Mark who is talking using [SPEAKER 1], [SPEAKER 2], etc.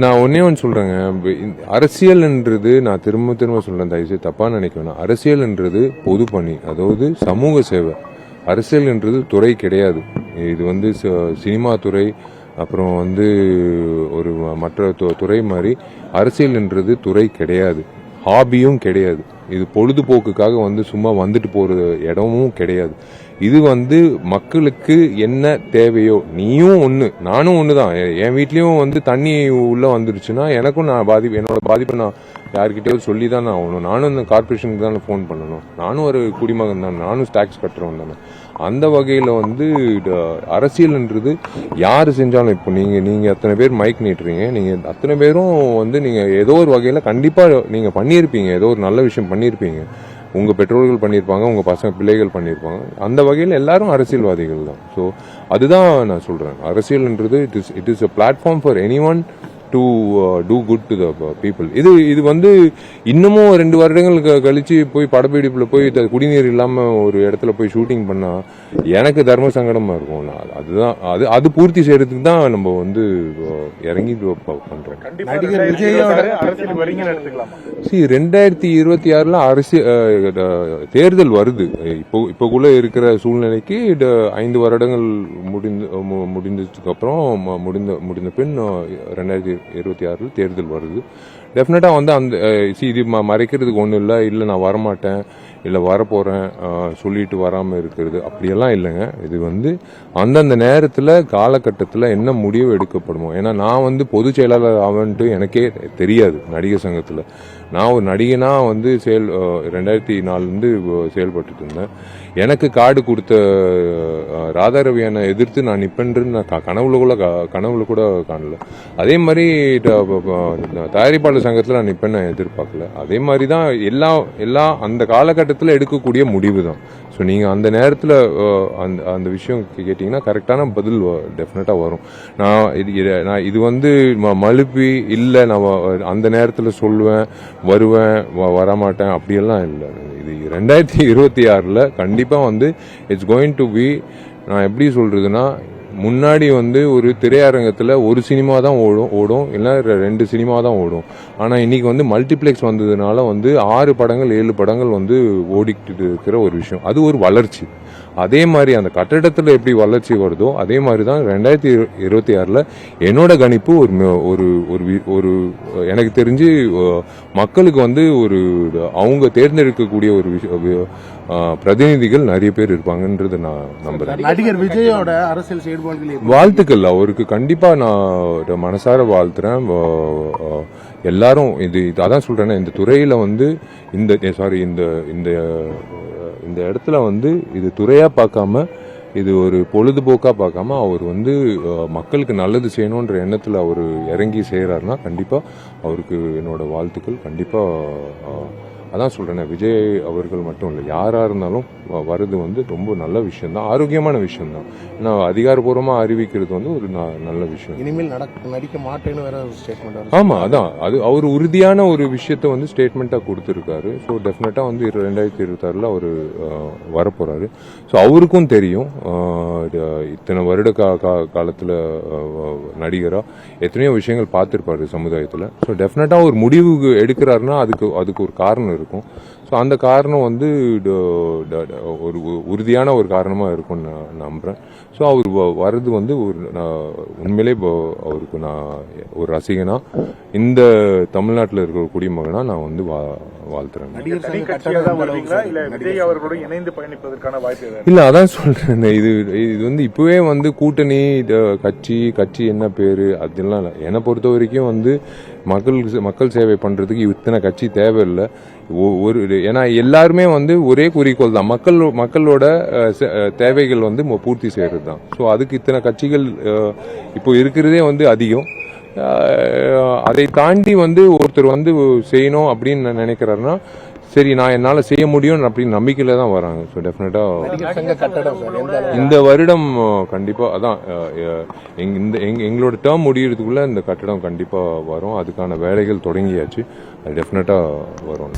[SPEAKER 1] நான் ஒன்னே ஒன்று சொல்றேங்க, அரசியல்ன்றது நான் திரும்ப திரும்ப சொல்றேன், தயவுசெய்து தப்பா நினைக்க வேணாம். அரசியல்ன்றது பொது பணி, அதாவது சமூக சேவை. அரசியல்ன்றது துறை கிடையாது. இது வந்து சினிமா துறை, அப்புறம் வந்து ஒரு மற்ற துறை மாதிரி அரசியல்ன்றது துறை கிடையாது, ஹாபியும் கிடையாது. இது பொழுதுபோக்குக்காக வந்து சும்மா வந்துட்டு போற இடமும் கிடையாது. இது வந்து மக்களுக்கு என்ன தேவையோ, நீயும் ஒன்று நானும் ஒன்று தான். என் வீட்லேயும் வந்து தண்ணி உள்ளே வந்துருச்சுன்னா எனக்கும் என்னோட பாதிப்பை நான் யார்கிட்டயாவது சொல்லி தான் நான் ஆகணும். நானும் இந்த கார்பரேஷனுக்கு தான் ஃபோன் பண்ணணும். நானும் ஒரு குடிமகன் தான், நானும் டேக்ஸ் கட்டுறவன் தானே. அந்த வகையில் வந்து அரசியல்ன்றது யார் செஞ்சாலும், இப்போ நீங்கள் அத்தனை பேர் மைக் நீட்டுறீங்க, நீங்கள் அத்தனை பேரும் வந்து நீங்கள் ஏதோ ஒரு வகையில் கண்டிப்பாக நீங்கள் பண்ணியிருப்பீங்க, ஏதோ ஒரு நல்ல விஷயம் பண்ணியிருப்பீங்க. உங்கள் பெற்றோர்கள் பண்ணியிருப்பாங்க, உங்கள் பசங்க பிள்ளைகள் பண்ணியிருப்பாங்க. அந்த வகையில் எல்லாரும் அரசியல்வாதிகள் தான். ஸோ அதுதான் நான் சொல்கிறேன், அரசியல்ன்றது it is a platform for anyone to do good to the people. இது வந்து இன்னமும் 2 வருடங்கள் கழிச்சு போய் படப்பிடிப்புல போய் குடிநீர் இல்லாம ஒரு இடத்துல போய் ஷூட்டிங் பண்ணா எனக்கு தர்ம சங்கடமா இருக்கும். அதுதான் அது பூர்த்தி செய்யறதுக்கு தான் நம்ம வந்து இறங்கி பண்றோம். 2026 அரசியல் தேர்தல் வருது. இப்போக்குள்ள இருக்கிற சூழ்நிலைக்கு 5 வருடங்கள் முடிந்ததுக்கு அப்புறம் முடிந்த பின் 2026 தேர்தல் வருது. டெஃபினட்டா வந்து அந்த இது மறைக்கிறதுக்கு ஒன்றும் இல்லை நான் வரமாட்டேன், இல்லை வரப்போறேன் சொல்லிட்டு வராமல் இருக்கிறது அப்படியெல்லாம் இல்லைங்க. இது வந்து அந்தந்த நேரத்தில் காலகட்டத்தில் என்ன முடிவு எடுக்கப்படுமோ. ஏன்னா நான் வந்து பொதுச் செயலாளர் ஆவேன்ட்டு எனக்கே தெரியாது. நடிகர் சங்கத்தில் நான் ஒரு நடிகனாக வந்து 2004 செயல்பட்டு இருந்தேன். எனக்கு கார்டு கொடுத்த ராதாரவியனை எதிர்த்து நான் நிப்பேன்னு நான் கனவுல கூட காணல. அதே மாதிரி தயாரிப்பாளர் சங்கத்தில் நான் நிப்பேன்னு நான் எதிர்பார்க்கல. அதே மாதிரி தான் எல்லாம் அந்த காலகட்டத்தில் எடுக்கக்கூடிய முடிவு தான். ஸோ நீங்கள் அந்த நேரத்தில் அந்த விஷயம் கேட்டிங்கன்னா கரெக்டான பதில் டெஃபினட்டாக வரும். நான் இது வந்து மழுப்பி இல்லை நான் அந்த நேரத்தில் சொல்லுவேன், வருவேன், வரமாட்டேன் அப்படியெல்லாம் இல்லை. இது 2026 கண்டிப்பாக வந்து இட்ஸ் கோயிங் டு பி, நான் எப்படி சொல்றதுன்னா, முன்னாடி வந்து ஒரு திரையரங்கத்தில் ஒரு சினிமா தான் ஓடும் இல்லை 2 சினிமா தான் ஓடும். ஆனால் இன்னைக்கு வந்து மல்டிப்ளெக்ஸ் வந்ததுனால வந்து 6 படங்கள் 7 படங்கள் வந்து ஓடிக்கிட்டு இருக்கிற ஒரு விஷயம். அது ஒரு வளர்ச்சி. அதே மாதிரி அந்த கட்டடத்தில் எப்படி வளர்ச்சி வருதோ அதே மாதிரி தான் 2026 என்னோட கணிப்பு ஒரு எனக்கு தெரிஞ்சு மக்களுக்கு வந்து அவங்க தேர்ந்தெடுக்கக்கூடிய ஒரு பிரதிநிதிகள் நிறைய பேர் இருப்பாங்கன்றது நான் நம்புறேன்.
[SPEAKER 2] நடிகர் விஜயோட அரசியல் செயல்பாடுகள்
[SPEAKER 1] வாழ்த்துக்கள் அவருக்கு கண்டிப்பா நான் மனசார வாழ்த்துறேன். எல்லாரும் அதான் சொல்றேன், இந்த துறையில வந்து இந்த இடத்துல வந்து இது துறையா பார்க்காம, இது ஒரு பொழுதுபோக்கா பார்க்காம அவர் வந்து மக்களுக்கு நல்லது செய்யணுன்ற எண்ணத்துல அவர் இறங்கி செய்யறாருன்னா கண்டிப்பா அவருக்கு என்னோட வாழ்த்துக்கள். கண்டிப்பா அதான் சொல்றேன், விஜய் அவர்கள் மட்டும் இல்லை, யாரா இருந்தாலும் வருது வந்து ரொம்ப நல்ல விஷயம் தான், ஆரோக்கியமான விஷயம் தான். ஏன்னா அதிகாரப்பூர்வமா அறிவிக்கிறது வந்து ஒரு நல்ல விஷயம்.
[SPEAKER 2] இனிமேல் நடிக்க மாட்டேன்னு வேற ஸ்டேட்மெண்ட்.
[SPEAKER 1] ஆமா, அதான் அது அவர் உறுதியான ஒரு விஷயத்த வந்து ஸ்டேட்மெண்டா கொடுத்திருக்காரு. ஸோ டெஃபினட்டா வந்து 2026 அவர் வரப்போறாரு. ஸோ அவருக்கும் தெரியும் இத்தனை வருட காலத்துல நடிகரா எத்தனையோ விஷயங்கள் பார்த்திருப்பாரு சமுதாயத்துல. ஸோ டெஃபினட்டா ஒரு முடிவு எடுக்கிறாருன்னா அதுக்கு ஒரு காரணம் இருக்கும். ஸோ அந்த காரணம் வந்து ஒரு உறுதியான ஒரு காரணமாக இருக்கும்னு நான் நம்புகிறேன். ஸோ அவர் வர்றது வந்து உண்மையிலே அவருக்கு நான் ஒரு ரசிகனா, இந்த தமிழ்நாட்டில் இருக்கிற குடிமகனா நான் வந்து வாழ்த்துறேன். இல்ல அதான் சொல்றேன், இது வந்து இப்பவே வந்து கூட்டணி கட்சி என்ன பேரு அதெல்லாம் இல்லை. என்னை பொறுத்த வரைக்கும் வந்து மக்கள் சேவை பண்றதுக்கு இத்தனை கட்சி தேவையில்லை. ஏன்னா எல்லாருமே வந்து ஒரே குறிக்கோள் தான், மக்களோட தேவைகள் வந்து பூர்த்தி செய்யறது தான். ஸோ அதுக்கு இத்தனை கட்சிகள் இப்போ இருக்கிறதே வந்து அதிகம். அதை தாண்டி வந்து ஒருத்தர் வந்து செய்யணும் அப்படின்னு நினைக்கிறாருன்னா சரி, நான் என்னால செய்ய முடியும் அப்படின்னு நம்பிக்கையில தான் வராங்க. ஸோ டெஃபினட்டா இந்த வருடம் கண்டிப்பா அதான் எங்களோட டேர்ம் முடியறதுக்குள்ள இந்த கட்டடம் கண்டிப்பா வரும். அதுக்கான வேலைகள் தொடங்கியாச்சு. அது டெஃபினட்டா வரும்.